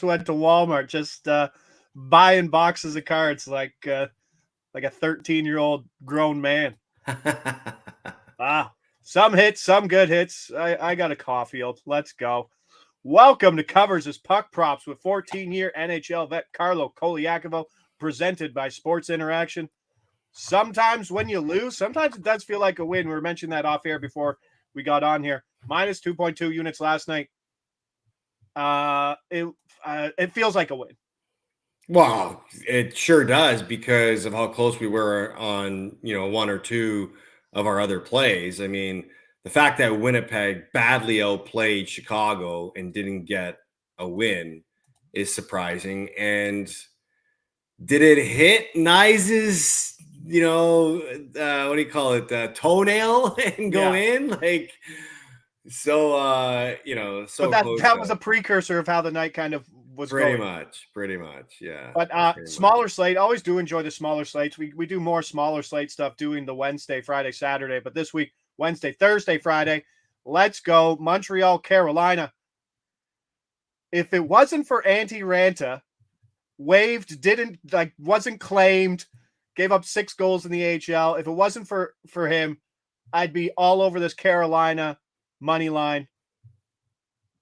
went to Walmart just buying boxes of cards like a 13-year-old grown man. Some hits, some good hits. I got a Caulfield. Let's go. Welcome to Covers as Puck Props with 14-year NHL vet Carlo Colaiacovo, presented by Sports Interaction. Sometimes when you lose, sometimes it does feel like a win. We were mentioning that off air before we got on here. Minus 2.2 units last night. It feels like a win. Well, it sure does because of how close we were on, one or two of our other plays. I mean, the fact that Winnipeg badly outplayed Chicago and didn't get a win is surprising. And did it hit Nice's, what do you call it, toenail and go in? So that was a precursor of how the night kind of was pretty going. much, yeah. But smaller slate. Always do enjoy the smaller slates. We do more smaller slate stuff doing the Wednesday, Friday, Saturday. But this week, Wednesday, Thursday, Friday. Let's go Montreal, Carolina. If it wasn't for Antti Ranta, waived, wasn't claimed, gave up 6 goals in the AHL. If it wasn't for him, I'd be all over this Carolina money line.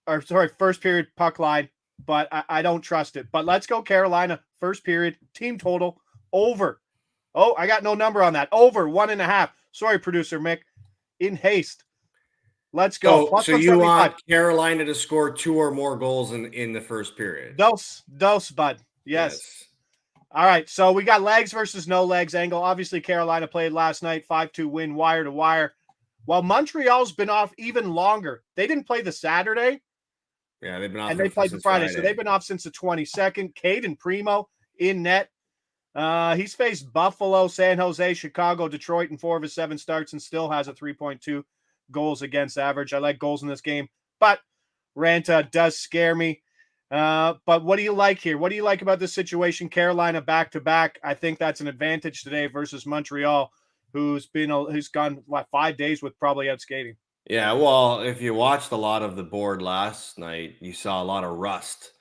First period puck line. But I don't trust it. But let's go Carolina. First period, team total, over. Oh, I got no number on that. Over 1.5. Sorry, producer Mick. In haste. Let's go. So you want Carolina to score 2 or more goals in the first period? Dose, bud. Yes. All right, so we got legs versus no legs angle. Obviously, Carolina played last night, 5-2 win, wire to wire. While Montreal's been off even longer. They didn't play the Saturday. Yeah, they've been off. And they played the Friday. So they've been off since the 22nd. Caden Primo in net. He's faced Buffalo, San Jose, Chicago, Detroit in 4 of his 7 starts and still has a 3.2 goals against average. I like goals in this game, but Ranta does scare me. But what do you like here? What do you like about this situation? Carolina back-to-back. I think that's an advantage today versus Montreal, who's gone 5 days with probably out skating. Yeah, well, if you watched a lot of the board last night, you saw a lot of rust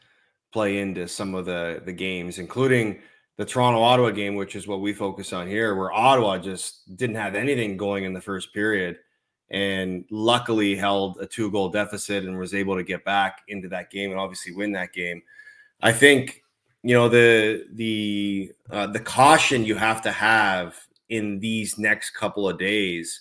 play into some of the games, including the Toronto-Ottawa game, which is what we focus on here, where Ottawa just didn't have anything going in the first period and luckily held a 2-goal deficit and was able to get back into that game and obviously win that game. I think, the caution you have to have in these next couple of days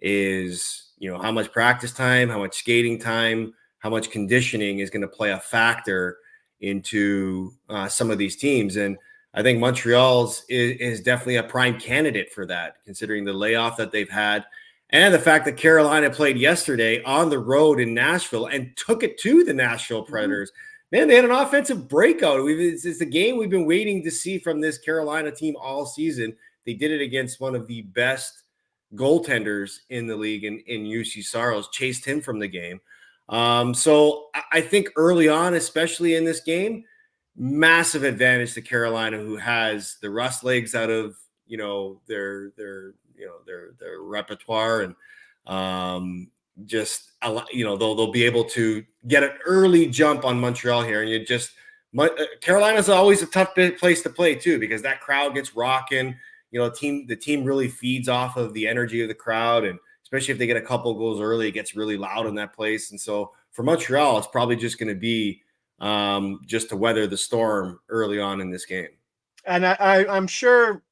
is how much practice time, how much skating time, how much conditioning is going to play a factor into some of these teams. And I think Montreal's is definitely a prime candidate for that, considering the layoff that they've had and the fact that Carolina played yesterday on the road in Nashville and took it to the Nashville Predators. Man, they had an offensive breakout. It's the game we've been waiting to see from this Carolina team all season. They did it against one of the best goaltenders in the league in UC Saros, chased him from the game. So I think early on, especially in this game, massive advantage to Carolina, who has the rust legs out of their repertoire, and they'll be able to get an early jump on Montreal here. And Carolina's always a tough place to play too, because that crowd gets rocking. The team really feeds off of the energy of the crowd, and especially if they get a couple goals early, it gets really loud in that place. And so for Montreal, it's probably just going to be just to weather the storm early on in this game. And I'm sure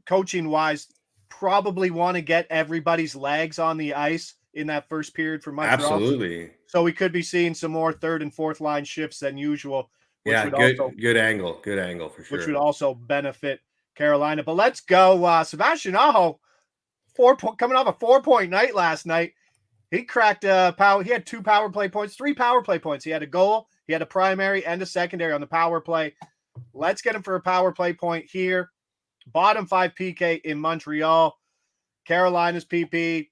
coaching-wise, probably want to get everybody's legs on the ice in that first period for Montreal. Absolutely. So we could be seeing some more third and fourth line shifts than usual. Yeah, good angle for sure. Which would also benefit Carolina. But let's go. Sebastian Aho, coming off a 4-point night last night. He cracked power. He had 2 power play points, 3 power play points. He had a goal, he had a primary and a secondary on the power play. Let's get him for a power play point here. Bottom 5 PK in Montreal. Carolina's PP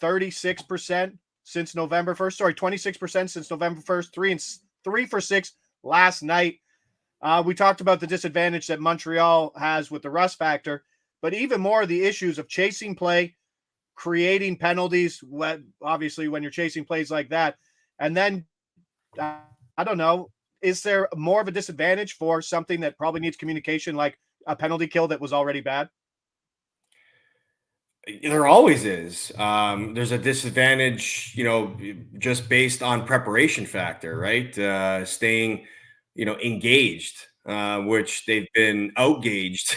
36% since November 1st. Sorry, 26% since November 1st. 3 for 6 last night. We talked about the disadvantage that Montreal has with the rust factor, but even more the issues of chasing play, creating penalties, obviously when you're chasing plays like that. And then, I don't know, is there more of a disadvantage for something that probably needs communication, like a penalty kill that was already bad? There always is. There's a disadvantage, just based on preparation factor, right? Staying, engaged, which they've been outgauged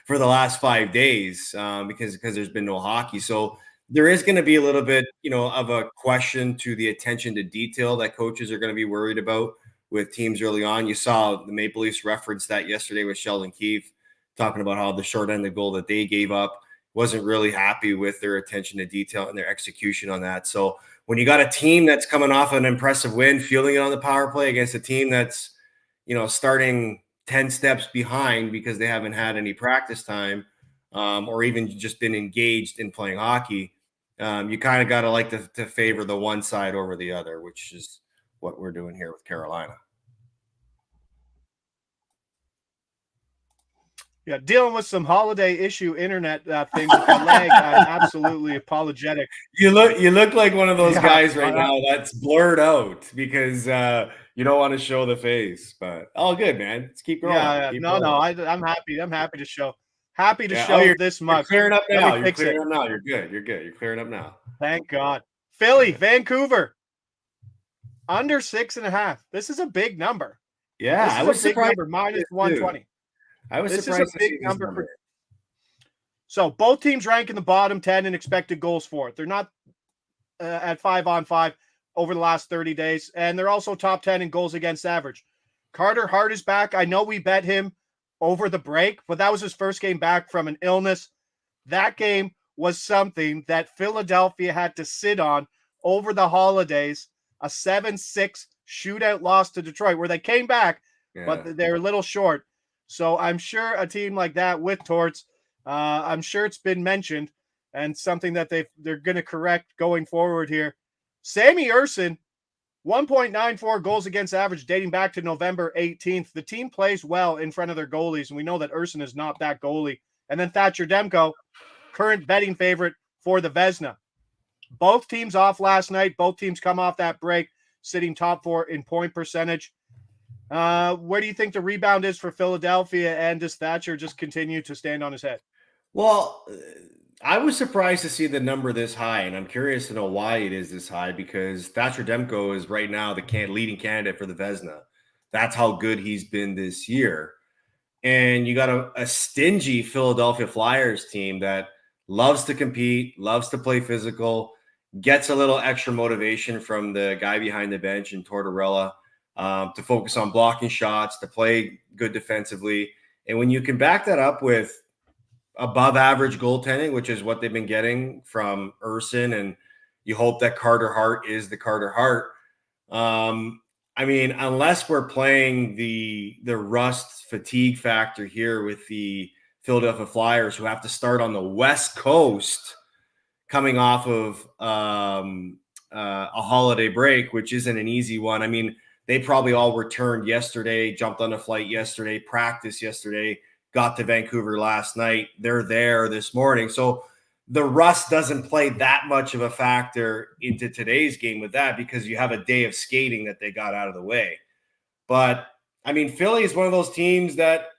for the last 5 days, because there's been no hockey. So there is going to be a little bit, of a question to the attention to detail that coaches are going to be worried about with teams early on. You saw the Maple Leafs reference that yesterday with Sheldon Keefe, talking about how the short end of goal that they gave up, wasn't really happy with their attention to detail and their execution on that. So when you got a team that's coming off an impressive win, feeling it on the power play against a team that's, starting 10 steps behind because they haven't had any practice time, or even just been engaged in playing hockey, you kind of got to like to favor the one side over the other, which is what we're doing here with Carolina. Yeah, dealing with some holiday issue internet things. If I lag, I'm absolutely apologetic. You look like one of those guys right now that's blurred out because you don't want to show the face. But all good, man. Let's keep going. Yeah, Keep no, going. I'm happy. I'm happy to show. Happy to Yeah. show this You're much. clearing up now. You're Fix it. clearing up now. You're good. You're good. You're clearing up now. Thank God. Philly, Vancouver, under 6.5. This is a big number. Yeah, This is I was a big surprised. number, minus 120. I was This is surprised a to big see this number. number. So both teams rank in the bottom 10 in expected goals for it. They're not at 5-on-5 over the last 30 days, and they're also top 10 in goals against average. Carter Hart is back. I know we bet him over the break, but that was his first game back from an illness. That game was something that Philadelphia had to sit on over the holidays, a 7-6 shootout loss to Detroit, where they came back, but they're a little short. So I'm sure a team like that with Torts, I'm sure it's been mentioned and something that they're going to correct going forward here. Sammy Urson, 1.94 goals against average dating back to November 18th. The team plays well in front of their goalies, and we know that Urson is not that goalie. And then Thatcher Demko, current betting favorite for the Vezina. Both teams off last night. Both teams come off that break, sitting top 4 in point percentage. Where do you think the rebound is for Philadelphia, and does Thatcher just continue to stand on his head? Well, I was surprised to see the number this high, and I'm curious to know why it is this high, because Thatcher Demko is right now the leading candidate for the Vezina. That's how good he's been this year. And you got a stingy Philadelphia Flyers team that loves to compete, loves to play physical, gets a little extra motivation from the guy behind the bench in Tortorella, to focus on blocking shots, to play good defensively. And when you can back that up with above average goaltending, which is what they've been getting from Urson, and you hope that Carter Hart is the Carter Hart. I mean, unless we're playing the rust fatigue factor here with the Philadelphia Flyers, who have to start on the West Coast coming off of a holiday break, which isn't an easy one. I mean, they probably all returned yesterday, jumped on a flight yesterday, practiced yesterday, got to Vancouver last night. They're there this morning. So the rust doesn't play that much of a factor into today's game with that, because you have a day of skating that they got out of the way. But I mean, Philly is one of those teams that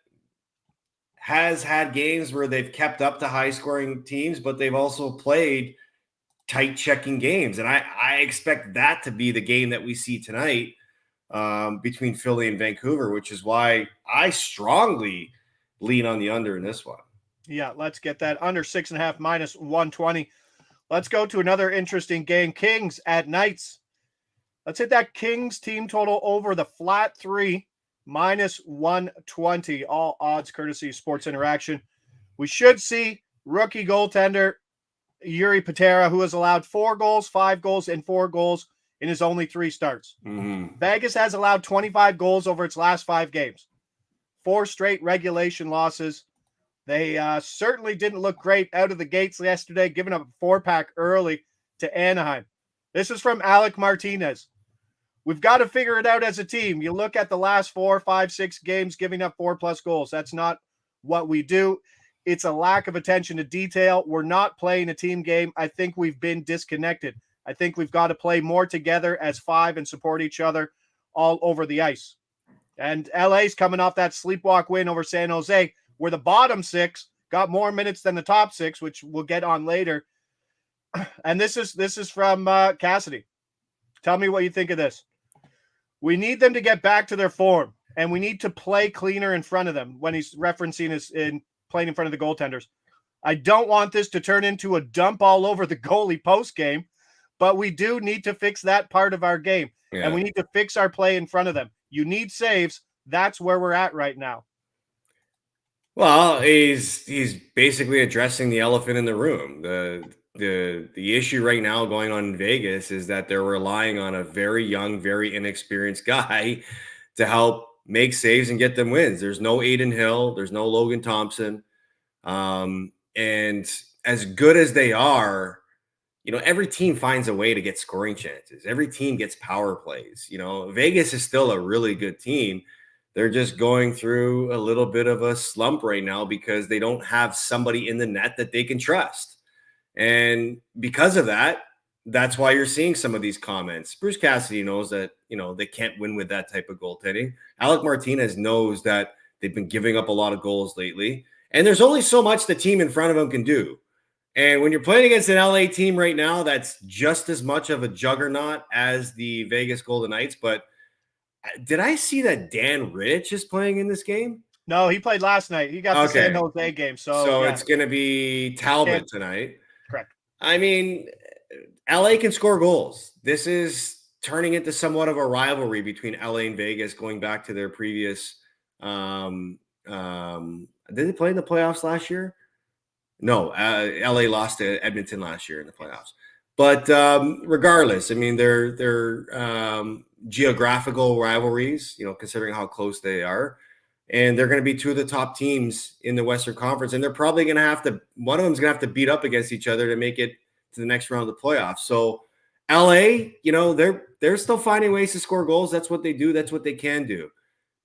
has had games where they've kept up to high scoring teams, but they've also played tight checking games. And I expect that to be the game that we see tonight, between Philly and Vancouver, which is why I strongly lean on the under in this one. Yeah, let's get that under 6.5 minus 120. Let's go to another interesting game. Kings at Knights. Let's hit that Kings team total over the flat 3 minus 120. All odds courtesy of Sports Interaction. We should see rookie goaltender Yuri Patera, who has allowed 4 goals, 5 goals, and 4 goals in his only 3 starts. Vegas has allowed 25 goals over its last 5 games. 4 straight regulation losses. They certainly didn't look great out of the gates yesterday, giving up a 4-pack early to Anaheim. This is from Alec Martinez. We've got to figure it out as a team. You look at the last 4, 5, 6 games, giving up 4+ goals. That's not what we do. It's a lack of attention to detail. We're not playing a team game. I think we've been disconnected. I think we've got to play more together as 5 and support each other all over the ice. And LA's coming off that sleepwalk win over San Jose, where the bottom six got more minutes than the top six, which we'll get on later. And this is from Cassidy. Tell me what you think of this. We need them to get back to their form, and we need to play cleaner in front of them when he's referencing his in playing in front of the goaltenders. I don't want this to turn into a dump all over the goalie post game, but we do need to fix that part of our game, and we need to fix our play in front of them. You need saves. That's where we're at right now. Well, he's basically addressing the elephant in the room. The issue right now going on in Vegas is that they're relying on a very young, very inexperienced guy to help make saves and get them wins. There's no Aiden Hill. There's no Logan Thompson. And as good as they are, every team finds a way to get scoring chances. Every team gets power plays. Vegas is still a really good team. They're just going through a little bit of a slump right now because they don't have somebody in the net that they can trust. And because of that, that's why you're seeing some of these comments. Bruce Cassidy knows that, they can't win with that type of goaltending. Alec Martinez knows that they've been giving up a lot of goals lately. And there's only so much the team in front of them can do. And when you're playing against an LA team right now, that's just as much of a juggernaut as the Vegas Golden Knights. But did I see that Dan Rich is playing in this game? No, he played last night. He got the San Jose game. So it's going to be Talbot tonight. Correct. I mean, LA can score goals. This is turning into somewhat of a rivalry between LA and Vegas going back to their previous did they play in the playoffs last year? No, LA lost to Edmonton last year in the playoffs. But regardless, I mean, they're geographical rivalries, considering how close they are. And they're going to be two of the top teams in the Western Conference. And they're probably going to one of them's going to have to beat up against each other to make it to the next round of the playoffs. So LA, they're still finding ways to score goals. That's what they do. That's what they can do.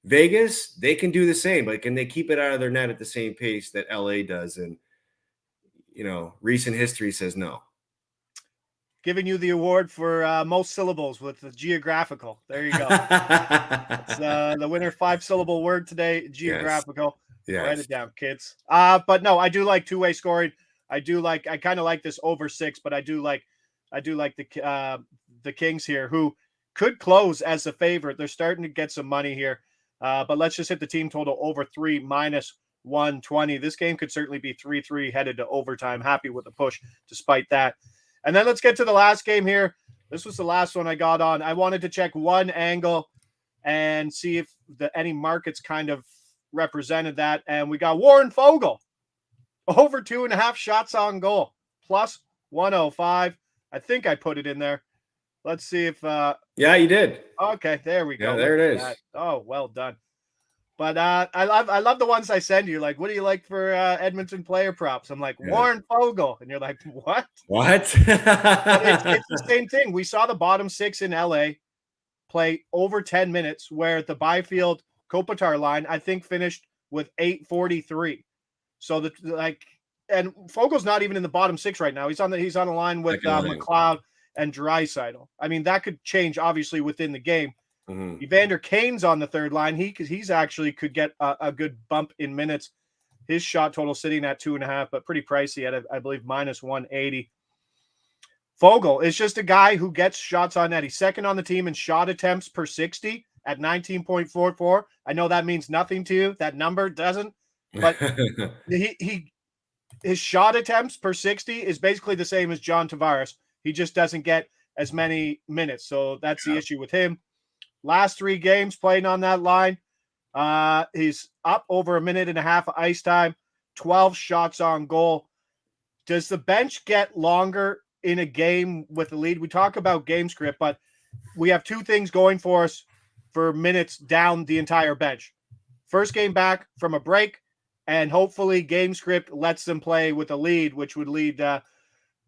Vegas, they can do the same, but can they keep it out of their net at the same pace that LA does? And, recent history says no. Giving you the award for most syllables with the geographical. There you go. It's the winner 5-syllable word today, geographical. Yes. Write it down, kids. But no, I do like two-way scoring. I kind of like this over 6, but I do like the Kings here, who could close as a favorite. They're starting to get some money here. But let's just hit the team total over 3 -120. This game could certainly be 3-3 headed to overtime. Happy with the push despite that. And then let's get to the last game here. This was the last one I got on. I wanted to check one angle and see if any markets kind of represented that. And we got Warren Fogle over 2.5 shots on goal plus 105. I think I put it in there. Let's see if yeah, you did. Okay, there we go. Yeah, there it is. Oh, well done. But I love the ones I send you. Like, what do you like for Edmonton player props? I'm like, Warren Fogle. And you're like, what? What? It's the same thing. We saw the bottom 6 in LA play over 10 minutes, where the Byfield Kopitar line, I think, finished with 8:43. So and Fogle's not even in the bottom 6 right now. He's on a line with McLeod and Draisaitl. I mean, that could change obviously within the game. Mm-hmm. Evander Kane's on the third line. He's actually could get a good bump in minutes. His shot total sitting at 2.5, but pretty pricey at I believe -180. Fogle is just a guy who gets shots on net. He's second on the team in shot attempts per 60 at 19.44. I know that means nothing to you. That number doesn't, but his shot attempts per 60 is basically the same as John Tavares. He just doesn't get as many minutes. So that's the issue with him. Last 3 games playing on that line, he's up over 1.5 minutes of ice time, 12 shots on goal. Does the bench get longer in a game with the lead? We talk about game script, but we have 2 things going for us for minutes down the entire bench. First game back from a break, and hopefully game script lets them play with a lead, which would lead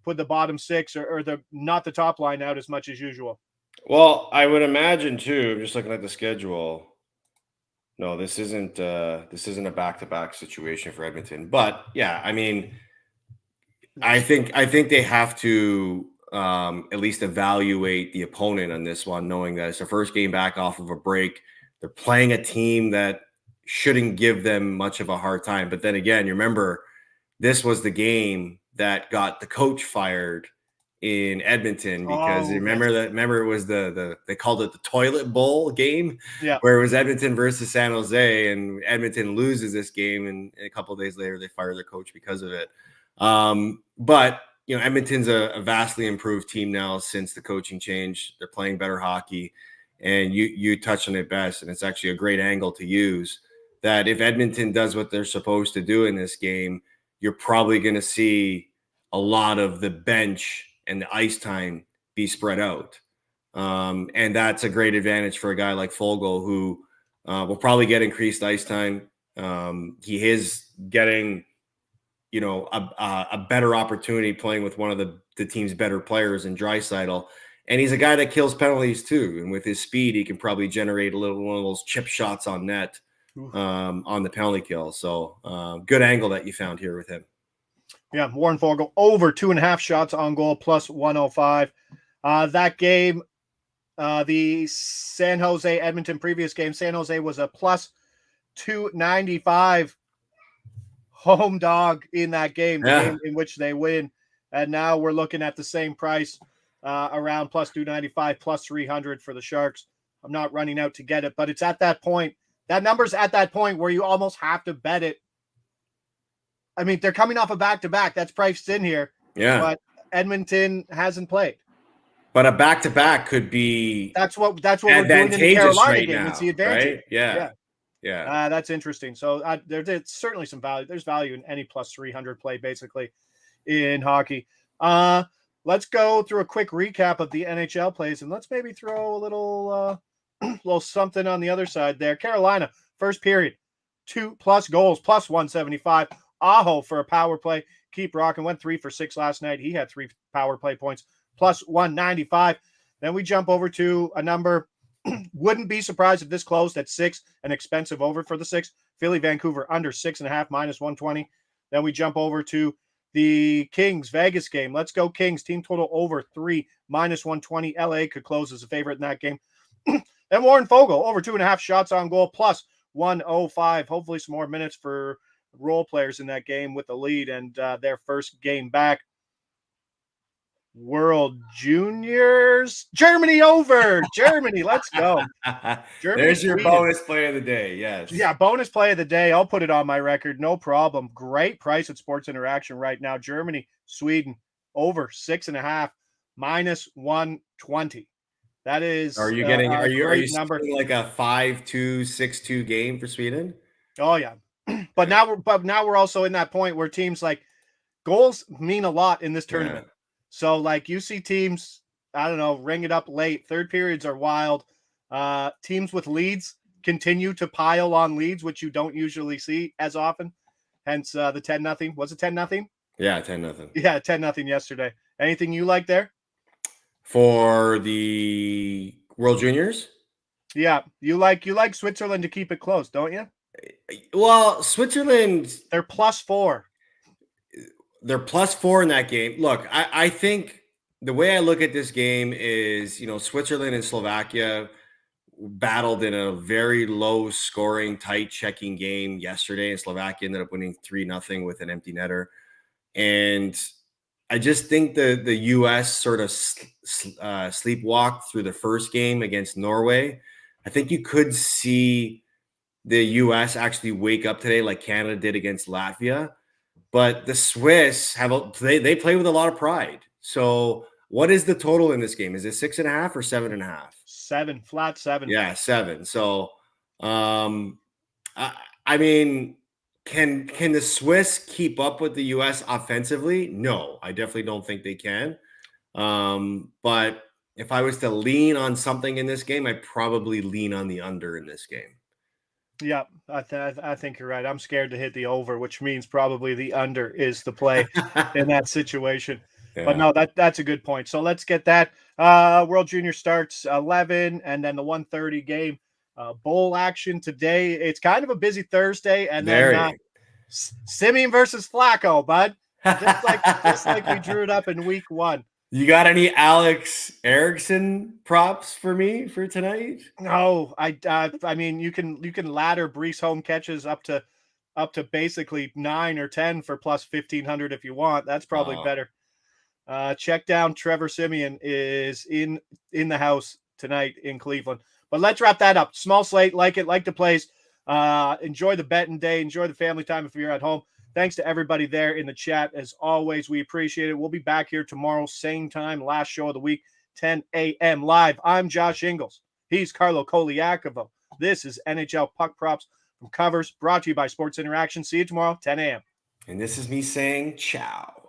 put the bottom 6 or not the top line out as much as usual. Well, I would imagine too, just looking at the schedule. No, this isn't a back-to-back situation for Edmonton. But yeah, I mean, I think they have to at least evaluate the opponent on this one, knowing that it's the first game back off of a break. They're playing a team that shouldn't give them much of a hard time. But then again, you remember this was the game that got the coach fired in Edmonton because remember it was they called it the toilet bowl game, where it was Edmonton versus San Jose, and Edmonton loses this game, and a couple of days later they fire their coach because of it. But Edmonton's a vastly improved team now since the coaching change. They're playing better hockey, and you touched on it best, and it's actually a great angle to use, that if Edmonton does what they're supposed to do in this game, you're probably going to see a lot of the bench and the ice time be spread out. And that's a great advantage for a guy like Foegele, who will probably get increased ice time. He is getting, a better opportunity playing with one of the team's better players in Draisaitl. And he's a guy that kills penalties too. And with his speed, he can probably generate one of those chip shots on net on the penalty kill. So good angle that you found here with him. Yeah, Warren Foegele over 2.5 shots on goal, plus 105. That game, the San Jose Edmonton previous game, San Jose was a plus 295 home dog in that game, the game in which they win. And now we're looking at the same price, around plus 295, plus 300 for the Sharks. I'm not running out to get it, but it's at that point. That number's at that point where you almost have to bet it. I mean, they're coming off a back-to-back. That's priced in here. Yeah. But Edmonton hasn't played. But a back-to-back could be that's what we're doing in the Carolina right game. Now, it's the advantage. Right? Yeah. That's interesting. So there's certainly some value. There's value in any plus 300 play, basically, in hockey. Let's go through a quick recap of the NHL plays, and let's maybe throw a little something on the other side there. Carolina, first period, 2+ goals, plus 175. Aho for a power play. Keep rocking. Went 3 for 6 last night. He had 3 power play points, plus 195. Then we jump over to a number. Wouldn't be surprised if this closed at 6, an expensive over for the 6. Philly, Vancouver under 6.5, minus 120. Then we jump over to the Kings Vegas game. Let's go Kings. Team total over 3, minus 120. LA could close as a favorite in that game. Then Warren Foegele over 2.5 shots on goal, plus 105. Hopefully some more minutes for role players in that game with the lead and their first game back. World Juniors, Germany over. Germany, let's go. Germany, there's your Sweden. Bonus play of the day. Yes. Yeah, bonus play of the day. I'll put it on my record. No problem. Great price at Sports Interaction right now. Germany, Sweden over 6.5, minus 120. That is. Are you getting? Are you number like a 5-2, 6-2 game for Sweden? Oh yeah. But now we're also in that point where teams like goals mean a lot in this tournament. Yeah. So like you see teams, I don't know, ring it up late. Third periods are wild. Teams with leads continue to pile on leads, which you don't usually see as often. Hence the 10-0. Was it 10-0? Yeah, 10-0. Yeah, 10-0 yesterday. Anything you like there? For the World Juniors? Yeah, you like Switzerland to keep it close, don't you? Well, Switzerland, they're +4. They're +4 in that game. Look, I think the way I look at this game is, Switzerland and Slovakia battled in a very low scoring, tight checking game yesterday, and Slovakia ended up winning 3-0 with an empty netter. And I just think the U.S. sort of sleepwalked through the first game against Norway. I think you could see the U.S. actually wake up today like Canada did against Latvia. But the Swiss they play with a lot of pride. So what is the total in this game? Is it 6.5 or 7.5? 7, flat 7. Yeah, 7. So I mean, can the Swiss keep up with the US offensively? No, I definitely don't think they can. But if I was to lean on something in this game, I'd probably lean on the under in this game. Yeah, I think you're right. I'm scared to hit the over, which means probably the under is the play in that situation. Yeah. But no, that's a good point. So let's get that. World Junior starts 11, and then the 1:30 game. Bowl action today. It's kind of a busy Thursday, and then Simeon versus Flacco, bud. Just like we drew it up in week 1. You got any Alex Erickson props for me for tonight? No, I mean you can ladder Brees home catches up to basically 9 or 10 for plus 1,500 if you want. That's probably better. Check down Trevor Simeon is in the house tonight in Cleveland. But let's wrap that up. Small slate, like the plays. Enjoy the betting day. Enjoy the family time if you're at home. Thanks to everybody there in the chat. As always, we appreciate it. We'll be back here tomorrow, same time, last show of the week, 10 a.m. live. I'm Josh Ingles. He's Carlo Colaiacovo. This is NHL Puck Props from Covers, brought to you by Sports Interaction. See you tomorrow, 10 a.m. And this is me saying ciao.